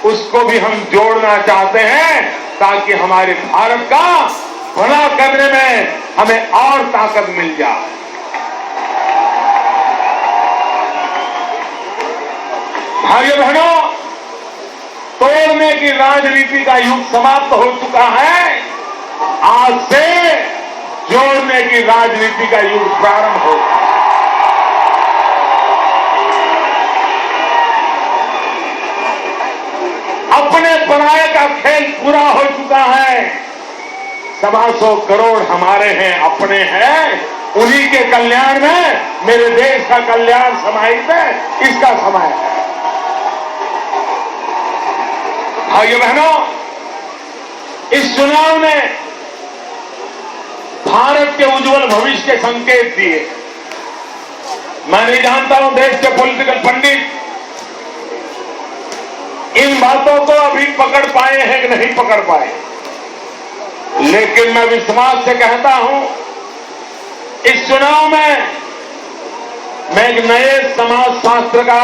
उसको भी हम जोड़ना चाहते हैं ताकि हमारे भारत का भला करने में हमें और ताकत मिल जाए। भाइयों बहनों, तोड़ने की राजनीति का युग समाप्त हो चुका है। आज से जोड़ने की राजनीति का युग प्रारंभ होगा। अपने पराये का खेल पूरा हो चुका है। 125 करोड़ हमारे हैं, अपने हैं। उन्हीं के कल्याण में मेरे देश का कल्याण समाहित है, इसका समय है। भाइयों बहनों, इस चुनाव ने भारत के उज्जवल भविष्य के संकेत दिए। मैं नहीं जानता हूं देश के पॉलिटिकल पंडित इन बातों को अभी पकड़ पाए हैं कि नहीं पकड़ पाए, लेकिन मैं विश्वास से कहता हूं इस चुनाव में मैं एक नए समाजशास्त्र का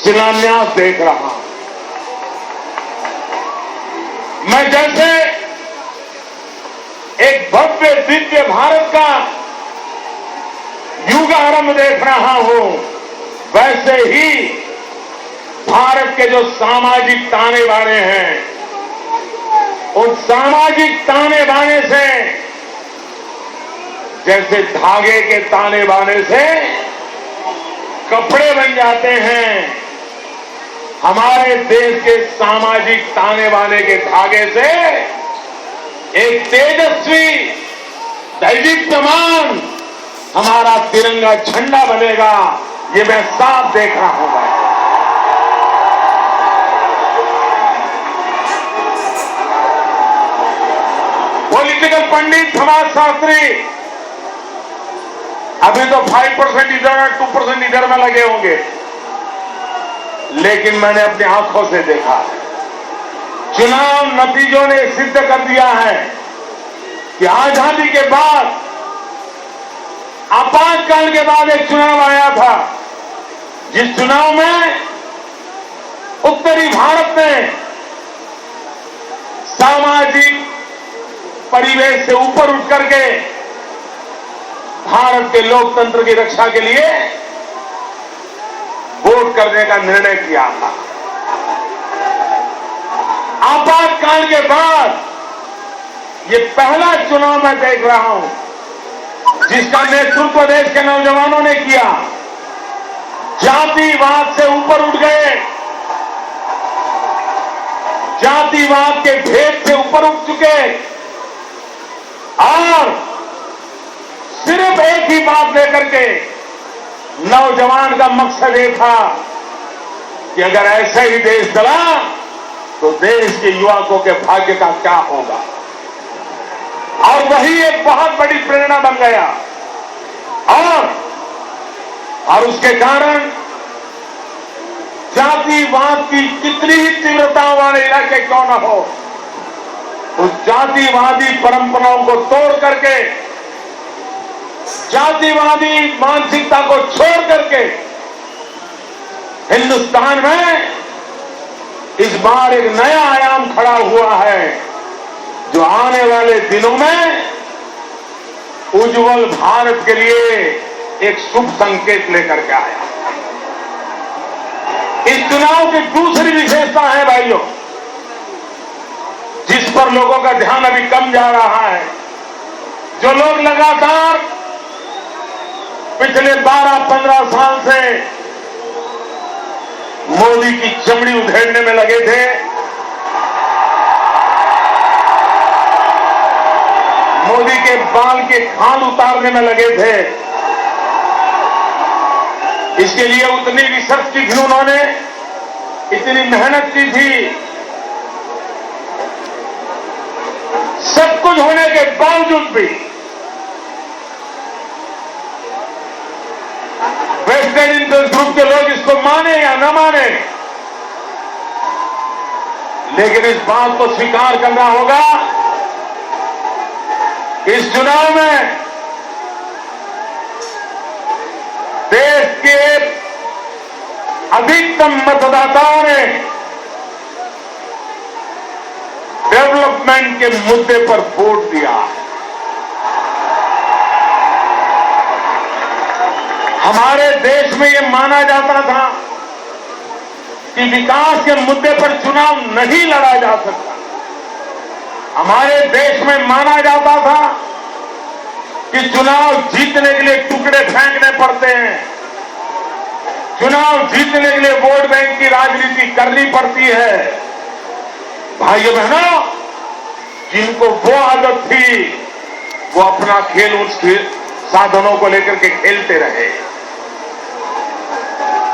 शिलान्यास देख रहा हूं। मैं जैसे एक भव्य दिव्य भारत का युग आरंभ देख रहा हूं, वैसे ही भारत के जो सामाजिक ताने बाने हैं, उन सामाजिक ताने बाने से, जैसे धागे के ताने बाने से कपड़े बन जाते हैं, हमारे देश के सामाजिक ताने बाने के धागे से एक तेजस्वी दैदीप्यमान हमारा तिरंगा झंडा बनेगा। ये मैं साफ देख रहा हूं। पॉलिटिकल पंडित, समाजशास्त्री अभी तो 5% इधर और 2% इधर में लगे होंगे, लेकिन मैंने अपनी आंखों से देखा, चुनाव नतीजों ने सिद्ध कर दिया है कि आजादी के बाद, आपातकाल के बाद एक चुनाव आया था, जिस चुनाव में उत्तरी भारत में सामाजिक परिवेश से ऊपर उठ करके भारत के लोकतंत्र की रक्षा के लिए वोट करने का निर्णय किया था। आपातकाल के बाद ये पहला चुनाव मैं देख रहा हूं जिसका नेतृत्व देश के नौजवानों ने किया। जातिवाद से ऊपर उठ गए, जातिवाद के भेद से ऊपर उठ चुके और सिर्फ एक ही बात लेकर के नौजवान का मकसद ये था कि अगर ऐसा ही देश चला तो देश के युवकों के भाग्य का क्या होगा। और वही एक बहुत बड़ी प्रेरणा बन गया। और उसके कारण जातिवाद की कितनी ही तीव्रता वाले इलाके क्यों न हो, उस जातिवादी परंपराओं को तोड़ करके, जातिवादी मानसिकता को छोड़ करके हिंदुस्तान में इस बार एक नया आयाम खड़ा हुआ है जो आने वाले दिनों में उज्जवल भारत के लिए एक शुभ संकेत लेकर के आया। इस चुनाव की दूसरी विशेषता है भाइयों, जिस पर लोगों का ध्यान अभी कम जा रहा है। जो लोग लगातार पिछले 12-15 साल से मोदी की चमड़ी उधेड़ने में लगे थे, मोदी के बाल के खाल उतारने में लगे थे, इसके लिए उतनी रिसर्च की थी उन्होंने, इतनी मेहनत की थी, सब कुछ होने के बावजूद भी वेस्टेड इंटरेस्ट ग्रुप के लोग इसको माने या न माने, लेकिन इस बात को स्वीकार करना होगा कि इस चुनाव में देश के अधिकतम मतदाताओं ने डेवलपमेंट के मुद्दे पर वोट दिया है। हमारे देश में ये माना जाता था कि विकास के मुद्दे पर चुनाव नहीं लड़ा जा सकता। हमारे देश में माना जाता था कि चुनाव जीतने के लिए टुकड़े फेंकने पड़ते हैं, चुनाव जीतने के लिए वोट बैंक की राजनीति करनी पड़ती है। भाइयों बहनों, जिनको वो आदत थी वो अपना खेल उस साधनों को लेकर के खेलते रहे।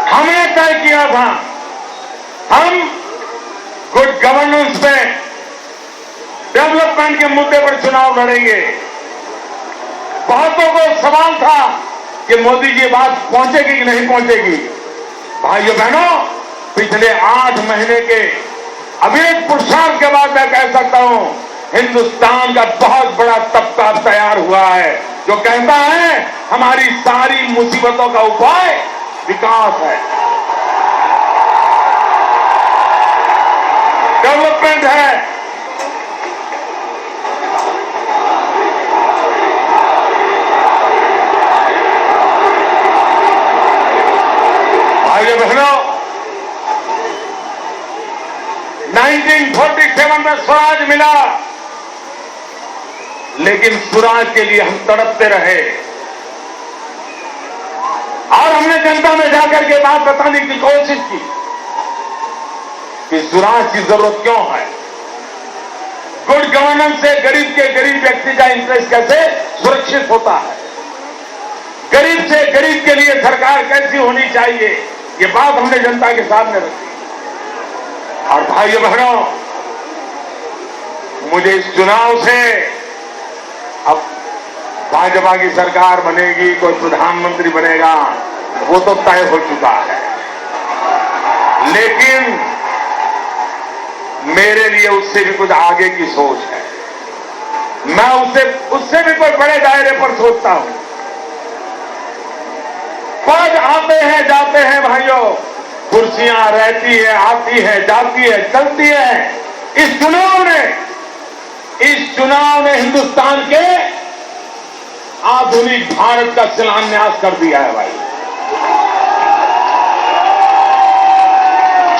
हमने तय किया था हम गुड गवर्नेंस पे, डेवलपमेंट के मुद्दे पर चुनाव लड़ेंगे। बहुतों को सवाल था कि मोदी जी बात पहुंचेगी कि नहीं पहुंचेगी। भाइयों बहनों, पिछले 8 महीने के अविरत पुरुषार्थ के बाद मैं कह सकता हूं हिंदुस्तान का बहुत बड़ा तबका तैयार हुआ है जो कहता है हमारी सारी मुसीबतों का उपाय विकास है, डेवलपमेंट है। भाइयों बहनों, 1947 में स्वराज मिला, लेकिन स्वराज के लिए हम तड़पते रहे और हमने जनता में जाकर के बात बताने की कोशिश की कि स्वराज की जरूरत क्यों है। गुड गवर्नेंस से गरीब के गरीब व्यक्ति का इंटरेस्ट कैसे सुरक्षित होता है, गरीब से गरीब के लिए सरकार कैसी होनी चाहिए, ये बात हमने जनता के सामने रखी। और भाइयों बहनों, मुझे इस चुनाव से अब भाजपा की सरकार बनेगी, कोई प्रधानमंत्री बनेगा, वो तो तय हो चुका है, लेकिन मेरे लिए उससे भी कुछ आगे की सोच है। मैं उससे भी कोई बड़े दायरे पर सोचता हूं। पद आते हैं जाते हैं भाइयों, कुर्सियां रहती है, आती है, जाती है, चलती है। इस चुनाव ने हिंदुस्तान के आधुनिक भारत का शिलान्यास कर दिया है भाई।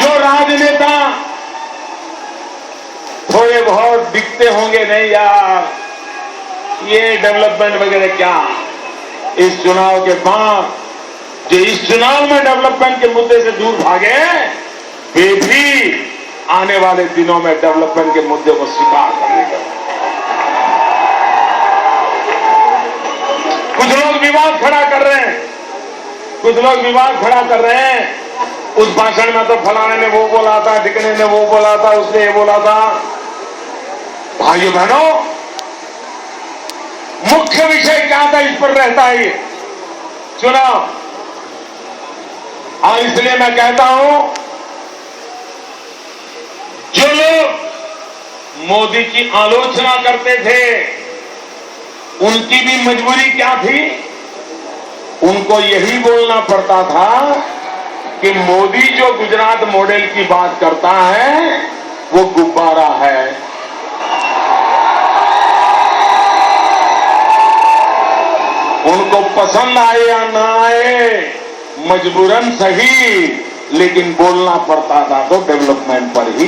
जो राजनेता थोड़े बहुत दिखते होंगे, नहीं यार ये डेवलपमेंट वगैरह क्या, इस चुनाव के बाद जो इस चुनाव में डेवलपमेंट के मुद्दे से दूर भागे, वे भी आने वाले दिनों में डेवलपमेंट के मुद्दे को स्वीकार कर लेंगे। कुछ लोग विवाद खड़ा कर रहे हैं, कुछ लोग विवाद खड़ा कर रहे हैं। उस भाषण में तो फलाने ने वो बोला था, ढिकने ने वो बोला था, उसने ये बोला था। भाइयों बहनों, मुख्य विषय क्या था, इस पर रहता है ये चुनाव। और इसलिए मैं कहता हूं, जो लोग मोदी की आलोचना करते थे, उनकी भी मजबूरी क्या थी, उनको यही बोलना पड़ता था कि मोदी जो गुजरात मॉडल की बात करता है वो गुब्बारा है। उनको पसंद आए या ना आए, मजबूरन सही, लेकिन बोलना पड़ता था तो डेवलपमेंट पर ही।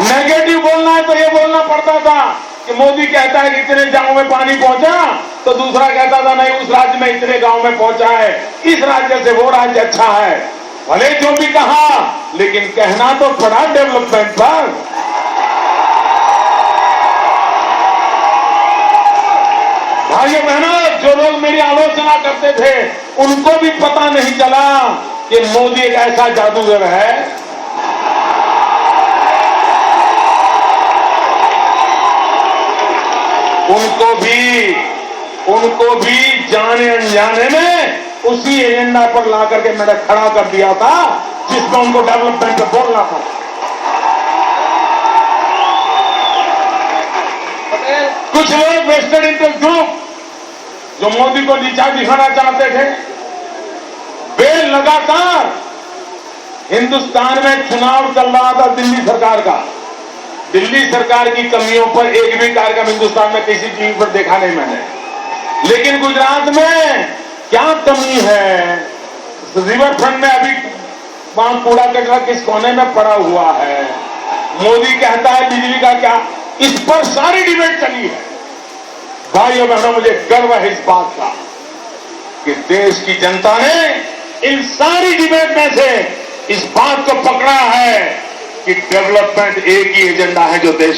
नेगेटिव बोलना है तो ये बोलना पड़ता था कि मोदी कहता है कि इतने गांव में पानी पहुंचा, तो दूसरा कहता था नहीं उस राज्य में इतने गांव में पहुंचा है, इस राज्य से वो राज्य अच्छा है। भले जो भी कहा, लेकिन कहना तो पड़ा डेवलपमेंट पर। भाइयों बहनों, जो लोग मेरी आलोचना करते थे, उनको भी पता नहीं चला कि मोदी एक ऐसा जादूगर है। उनको भी जाने अनजाने में उसी एजेंडा पर ला करके मैंने खड़ा कर दिया था जिसमें उनको डेवलपमेंट पे बोलना था। कुछ लोग वेस्टर्न इंटरेस्ट ग्रुप जो मोदी को नीचा दिखाना चाहते थे, वे लगातार हिंदुस्तान में चुनाव चल रहा था दिल्ली सरकार का, दिल्ली सरकार की कमियों पर एक भी कार्यक्रम हिंदुस्तान में किसी टीवी पर देखा नहीं मैंने। लेकिन गुजरात में क्या कमी है? रिवर फ्रंट में अभी वहां कूड़ा कचरा किस कोने में पड़ा हुआ है? मोदी कहता है बिजली का क्या? इस पर सारी डिबेट चली है। भाइयों बहनों, मुझे गर्व है इस बात का कि देश की जनता ने इन सारी डिबेट में से इस बात को पकड़ा है कि डेवलपमेंट एक ही एजेंडा है जो देश